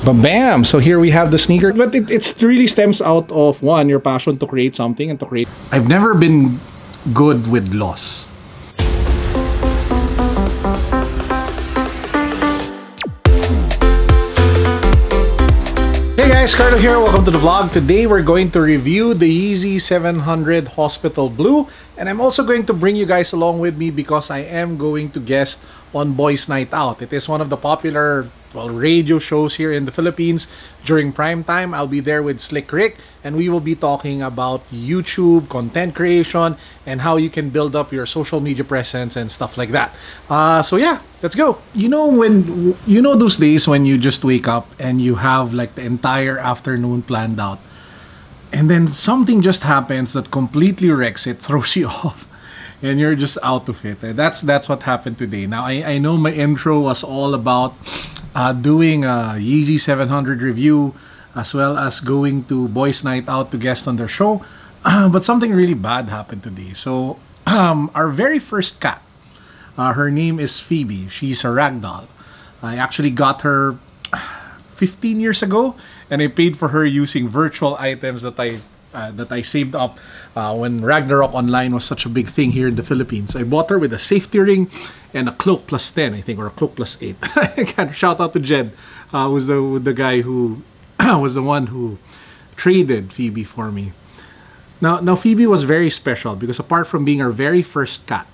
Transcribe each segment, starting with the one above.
But bam! So here we have the sneaker. But it really stems out of, one, your passion to create something and to create. I've never been good with loss. Hey guys, Carlo here. Welcome to the vlog. Today we're going to review the Yeezy 700 Hospital Blue. And I'm also going to bring you guys along with me because I am going to guest on Boys Night Out. It is one of the popular radio shows here in the Philippines during prime time. I'll be there with Slick Rick and we will be talking about YouTube, content creation, and how you can build up your social media presence and stuff like that. So yeah, let's go. You know those days when you just wake up and you have like the entire afternoon planned out and then something just happens that completely wrecks it, throws you off, and you're just out of it. That's what happened today. Now I know my intro was all about doing a Yeezy 700 review as well as going to Boys Night Out to guest on their show, but something really bad happened today. So our very first cat, her name is Phoebe. She's a ragdoll. I actually got her 15 years ago and I paid for her using virtual items that I saved up when Ragnarok Online was such a big thing here in the Philippines. I bought her with a safety ring and a cloak plus 10, I think, or a cloak plus 8. Shout out to Jed, who's the guy who was the one who traded Phoebe for me. Now Phoebe was very special because apart from being our very first cat,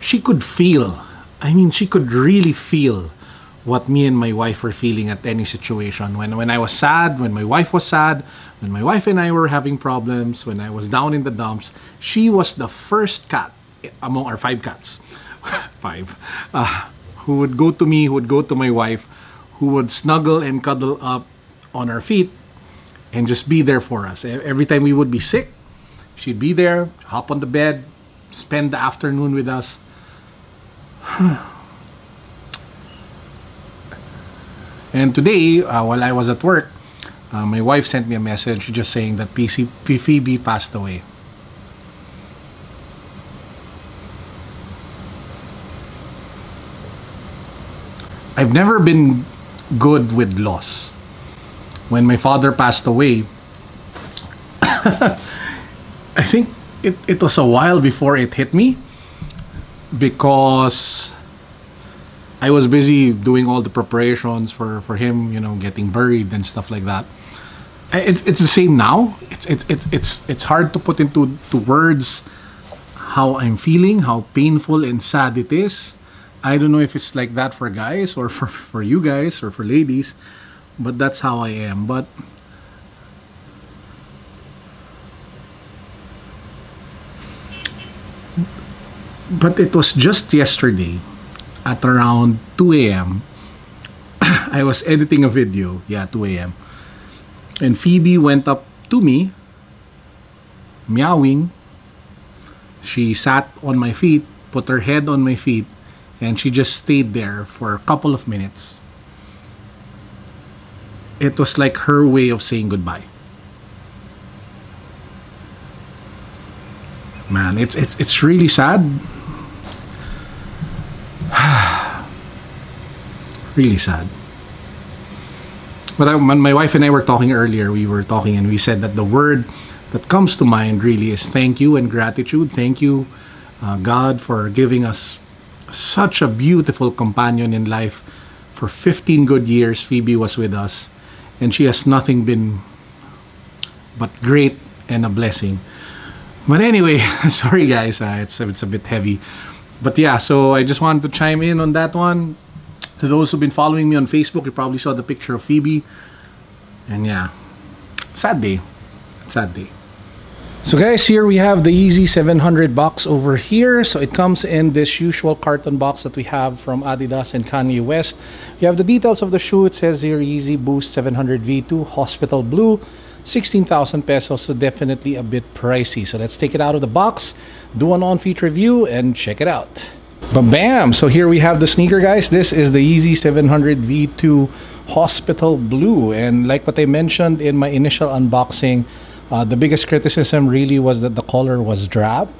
she could feel. I mean, she could really feel what me and my wife were feeling at any situation. When I was sad, when my wife was sad, when my wife and I were having problems, when I was down in the dumps, she was the first cat among our 5 cats, who would go to me, who would go to my wife, who would snuggle and cuddle up on our feet and just be there for us. Every time we would be sick, she'd be there, hop on the bed, spend the afternoon with us. And today, while I was at work, my wife sent me a message just saying that Phoebe passed away. I've never been good with loss. When my father passed away, I think it was a while before it hit me because I was busy doing all the preparations for him, you know, getting buried and stuff like that. It's the same now. It's hard to put into words how I'm feeling, how painful and sad it is. I don't know if it's like that for guys or for you guys or for ladies, but that's how I am. But it was just yesterday at around 2 a.m. I was editing a video, 2 a.m. and Phoebe went up to me meowing. She sat on my feet, put her head on my feet, and she just stayed there for a couple of minutes. It was like her way of saying goodbye. Man, it's really sad. Really sad. But my wife and I were talking earlier. We were talking and we said that the word that comes to mind really is thank you and gratitude. Thank you, God, for giving us such a beautiful companion in life. For 15 good years, Phoebe was with us, and she has nothing been but great and a blessing. But anyway, sorry guys, it's a bit heavy. But yeah, so I just wanted to chime in on that one. To those who've been following me on Facebook, you probably saw the picture of Phoebe. And yeah, sad day. Sad day. So guys, here we have the Yeezy 700 box over here. So it comes in this usual carton box that we have from Adidas and Kanye West. You have the details of the shoe. It says here Yeezy Boost 700 V2 Hospital Blue, 16,000 pesos. So definitely a bit pricey. So let's take it out of the box, do an on-feet review, and check it out. But bam! So here we have the sneaker, guys. This is the Yeezy 700 V2 Hospital Blue. And like what I mentioned in my initial unboxing, the biggest criticism really was that the color was drab.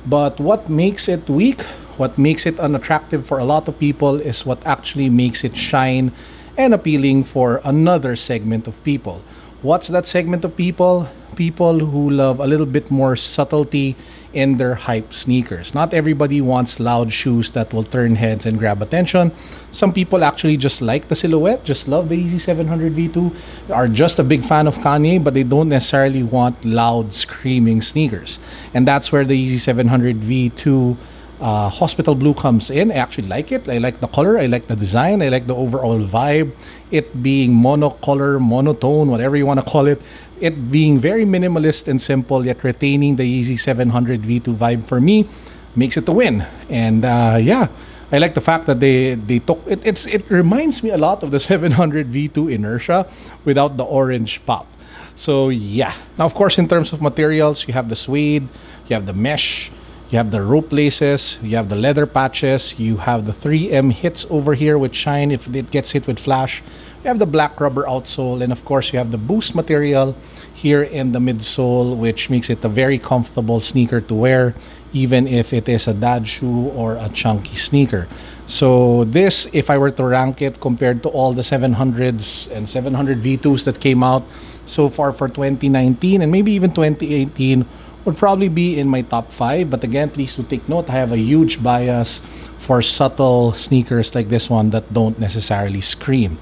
But what makes it weak What makes it unattractive for a lot of people is what actually makes it shine and appealing for another segment of people. What's that segment of people? People who love a little bit more subtlety in their hype sneakers. Not everybody wants loud shoes that will turn heads and grab attention. Some people actually just like the silhouette, just love the Yeezy 700 V2, are just a big fan of Kanye, but they don't necessarily want loud screaming sneakers. And that's where the Yeezy 700 V2 hospital blue comes in. I actually like it. I like the color, I like the design, I like the overall vibe. It being monocolor, monotone, whatever you want to call it. It being very minimalist and simple, yet retaining the Yeezy 700 V2 vibe for me makes it a win. And yeah, I like the fact that they took it. It reminds me a lot of the 700 V2 Inertia without the orange pop. So yeah. Now of course, in terms of materials, you have the suede, you have the mesh, you have the rope laces, you have the leather patches, you have the 3M hits over here with shine if it gets hit with flash. You have the black rubber outsole, and of course you have the boost material here in the midsole, which makes it a very comfortable sneaker to wear, even if it is a dad shoe or a chunky sneaker. So this, if I were to rank it compared to all the 700s and 700 V2s that came out so far for 2019 and maybe even 2018, would probably be in my top 5. But again, please do take note, I have a huge bias for subtle sneakers like this one that don't necessarily scream.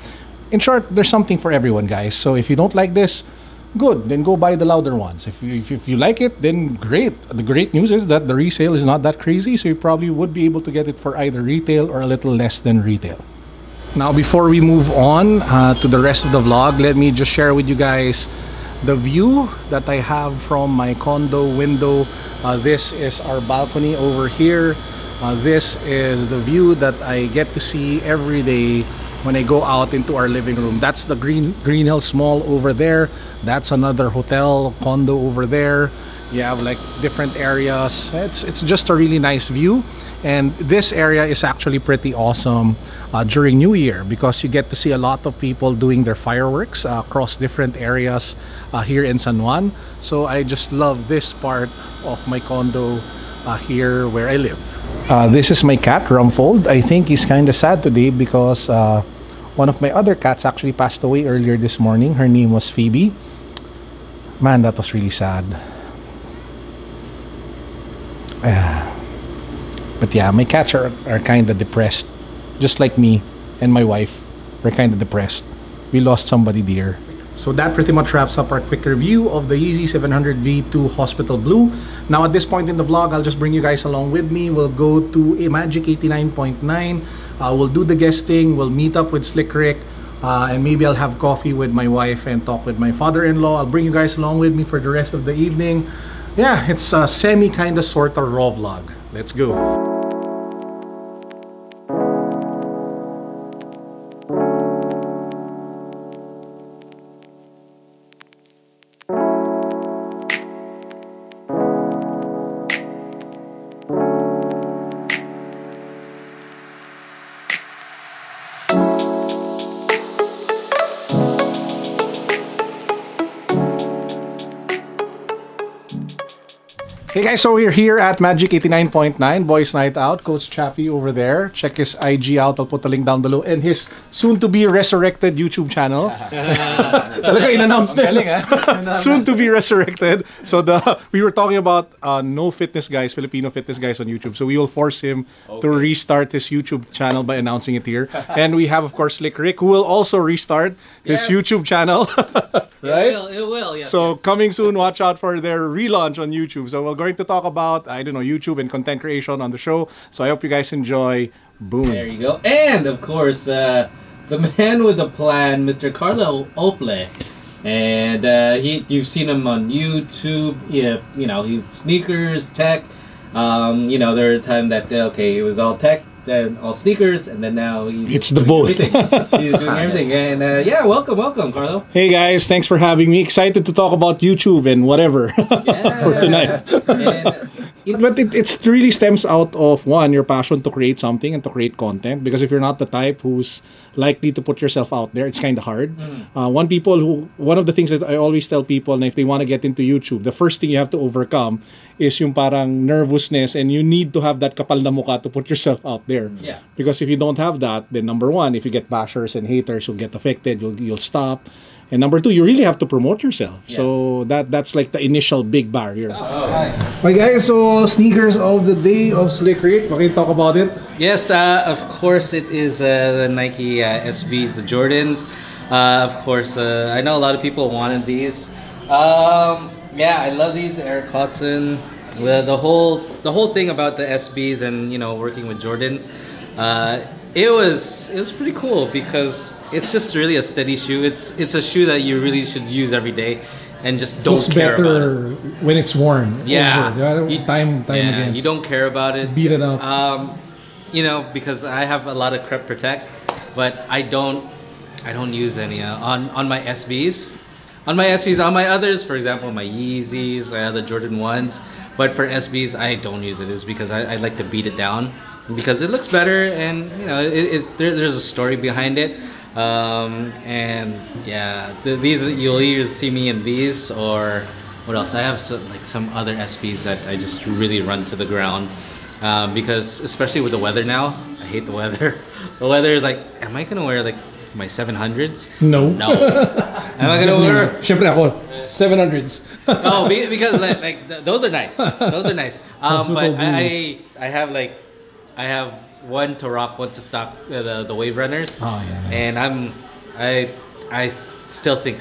In short, there's something for everyone, guys. So if you don't like this, good, then go buy the louder ones. If you like it, then great. The great news is that the resale is not that crazy, so you probably would be able to get it for either retail or a little less than retail. Now, before we move on to the rest of the vlog, let me just share with you guys the view that I have from my condo window. This is our balcony over here. This is the view that I get to see every day when I go out into our living room. That's the Green Hills Mall over there. That's another hotel condo over there. You have like different areas. It's just a really nice view. And this area is actually pretty awesome during New Year, because you get to see a lot of people doing their fireworks across different areas here in San Juan. So I just love this part of my condo here where I live. This is my cat, Rumfold. I think he's kind of sad today because one of my other cats actually passed away earlier this morning. Her name was Phoebe. Man, that was really sad. But yeah, my cats are kind of depressed. Just like me and my wife, we're kind of depressed. We lost somebody dear. So that pretty much wraps up our quick review of the Yeezy 700 V2 Hospital Blue. Now at this point in the vlog, I'll just bring you guys along with me. We'll go to a Magic 89.9. We'll do the guesting. We'll meet up with Slick Rick. And maybe I'll have coffee with my wife and talk with my father-in-law. I'll bring you guys along with me for the rest of the evening. Yeah, it's a semi kind of sort of raw vlog. Let's go. Hey guys, so we're here at Magic 89.9 Boys Night Out. Coach Chappie over there. Check his IG out. I'll put the link down below. And his soon-to-be resurrected YouTube channel. Talaga in-announce na. Soon-to-be resurrected. So we were talking about no fitness guys, Filipino fitness guys on YouTube. So we will force him to restart his YouTube channel by announcing it here. And we have, of course, Slick Rick, who will also restart his YouTube channel. Right? It will, yes. So coming soon, watch out for their relaunch on YouTube. So we're going to talk about, I don't know, YouTube and content creation on the show. So I hope you guys enjoy. Boom. There you go. And of course, the man with the plan, Mr. Carlo Ople. And you've seen him on YouTube. Yeah, you know, he's sneakers, tech. You know, there are times that it was all tech, then all sneakers, and then now it's the both. He's doing everything. And yeah, welcome, Carlo. Hey guys, thanks for having me. Excited to talk about YouTube and whatever for tonight. But it really stems out of, one, your passion to create something and to create content. Because if you're not the type who's likely to put yourself out there, it's kind of hard. One of the things that I always tell people, and if they want to get into YouTube, the first thing you have to overcome is yung parang nervousness, and you need to have that kapal na mukha to put yourself out there. Yeah. Because if you don't have that, then number one, if you get bashers and haters, you'll get affected, you'll stop. And number two, you really have to promote yourself. Yeah. So that's like the initial big barrier. Hi guys, so sneakers of the day of Slick Rick. Can you talk about it? Yes, of course it is the Nike SBs, the Jordans. Of course, I know a lot of people wanted these. Yeah, I love these Eric Hudson. The whole thing about the SBs and working with Jordan, it was pretty cool because it's just really a steady shoe. It's a shoe that you really should use every day and just don't care about it when it's worn. Yeah, time again. You don't care about it. Beat it up. Because I have a lot of Crep Protect, but I don't use any on my SBs. On my others, for example, my Yeezys, the Jordan 1s. But for SBs, I don't use it. It's because I like to beat it down because it looks better, and there's a story behind it. And yeah, these you'll either see me in these, or what else? I have some other SBs that I just really run to the ground because especially with the weather now, I hate the weather. The weather is like, am I gonna wear like my 700s? No. Am I gonna wear? Siyempre ako, 700s. No, because those are nice. Those are nice. But I have one to rock, one to stock, the Wave Runners. Oh yeah. And I still think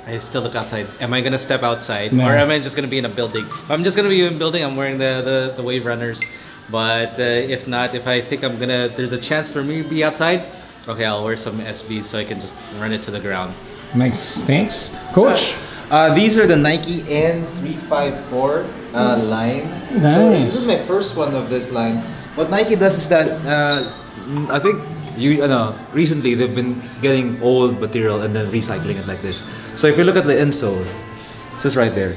I still look outside. Am I gonna step outside, or am I just gonna be in a building? If I'm just gonna be in a building, I'm wearing the Wave Runners. But if not, if I think there's a chance for me to be outside, okay, I'll wear some SBs so I can just run it to the ground. Nice, thanks, Coach. These are the Nike N354 line. Nice. So this is my first one of this line. What Nike does is that I think recently they've been getting old material and then recycling it like this. So if you look at the insole, it's just right there.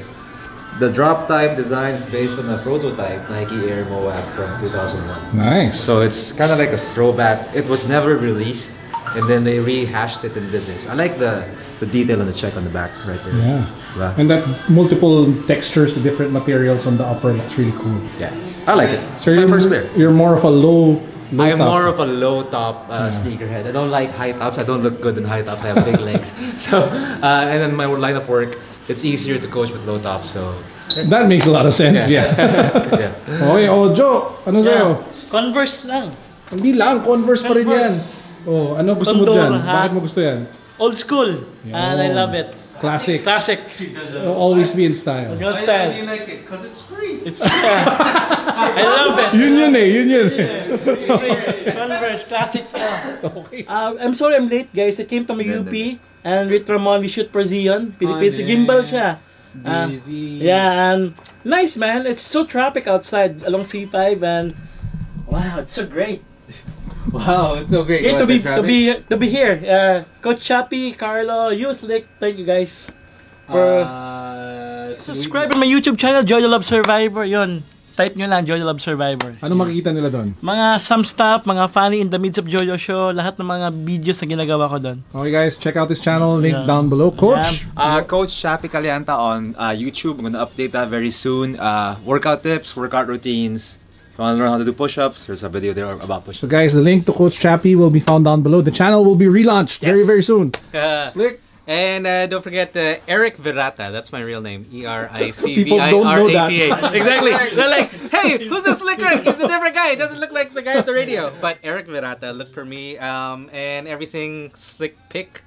The drop type design is based on a prototype Nike Air Moab from 2001. Nice. So it's kind of like a throwback. It was never released, and then they rehashed it and did this. I like the detail on the check on the back right there. Yeah. And that multiple textures, different materials on the upper looks really cool. Yeah, I like it. So it's my first pair. You're more of a low I am top. more of a low top sneakerhead. I don't like high tops. I don't look good in high tops. I have big legs. So and then my line of work, it's easier to coach with low tops. So that makes a lot of sense. Yeah. Yeah. Okay, Joe, ano sa'yo? Converse lang. Hindi lang, Converse pa rin yan. Oh, ano gusto mo dyan? Bakit mo gusto yan? Old school, and I love it. Classic. Classic. Always be in style. Your style. Why do you like it? Because it's free. It's I love it. Yun yun. Converse, classic. Okay. I'm sorry I'm late, guys. I came to my UP, and with Ramon we shoot for Zion. Philippines, gimbal siya. Busy. Yeah, and nice, man. It's so traffic outside along C5, and wow, it's so great. Wow, it's so great. Great to be here. Coach Chappy, Carlo, you Slick. Thank you guys for subscribe to my YouTube channel, Joy the Love Survivor. Yun, type nyo lang Joy the Love Survivor. Ano makikita nila doon? Mga some stuff, mga funny in the midst of Jojo Show, lahat ng mga videos na ginagawa ko doon. Okay guys, check out this channel, link down below. Coach? Coach Chappy Calianta on YouTube. I'm gonna update that very soon. Workout tips, workout routines. If you want to learn how to do push-ups, there's a video there about push-ups. So guys, the link to Coach Chappy will be found down below. The channel will be relaunched very soon. Slick. And don't forget Eric Virata. That's my real name. E-R-I-C-V-I-R-A-T-A. Exactly. They're like, hey, who's this Slick Rick? He's a different guy. He doesn't look like the guy at the radio. But Eric Virata, look for me. And everything Slick pick.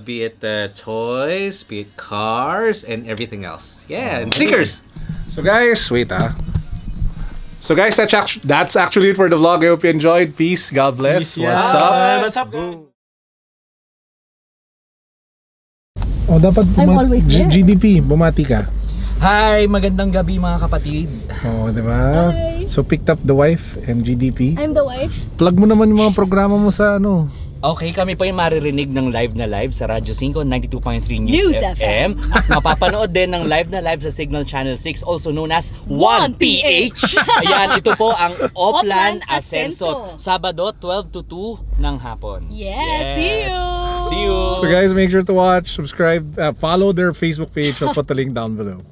Be it toys, be it cars, and everything else. Yeah, and sneakers. So guys, wait So guys, that's actually it for the vlog. I hope you enjoyed. Peace. God bless. What's up? What's up, guys? Oh, dapat I'm always there. GDP, bumati ka. Hi, magandang gabi mga kapatid. Oh, di ba? Hi. So picked up the wife and GDP. I'm the wife. Plug mo naman yung mga programa mo sa ano. Okay, kami po yung maririnig ng live na live sa Radyo 5 92.3 News FM. At mapapanood din ng live na live sa Signal Channel 6, also known as 1PH. Ayan, ito po ang Oplan Ascenso. Sabado 12 to 2 ng hapon. Yes. See you. See you. So guys, make sure to watch, subscribe, follow their Facebook page. I'll put the link down below.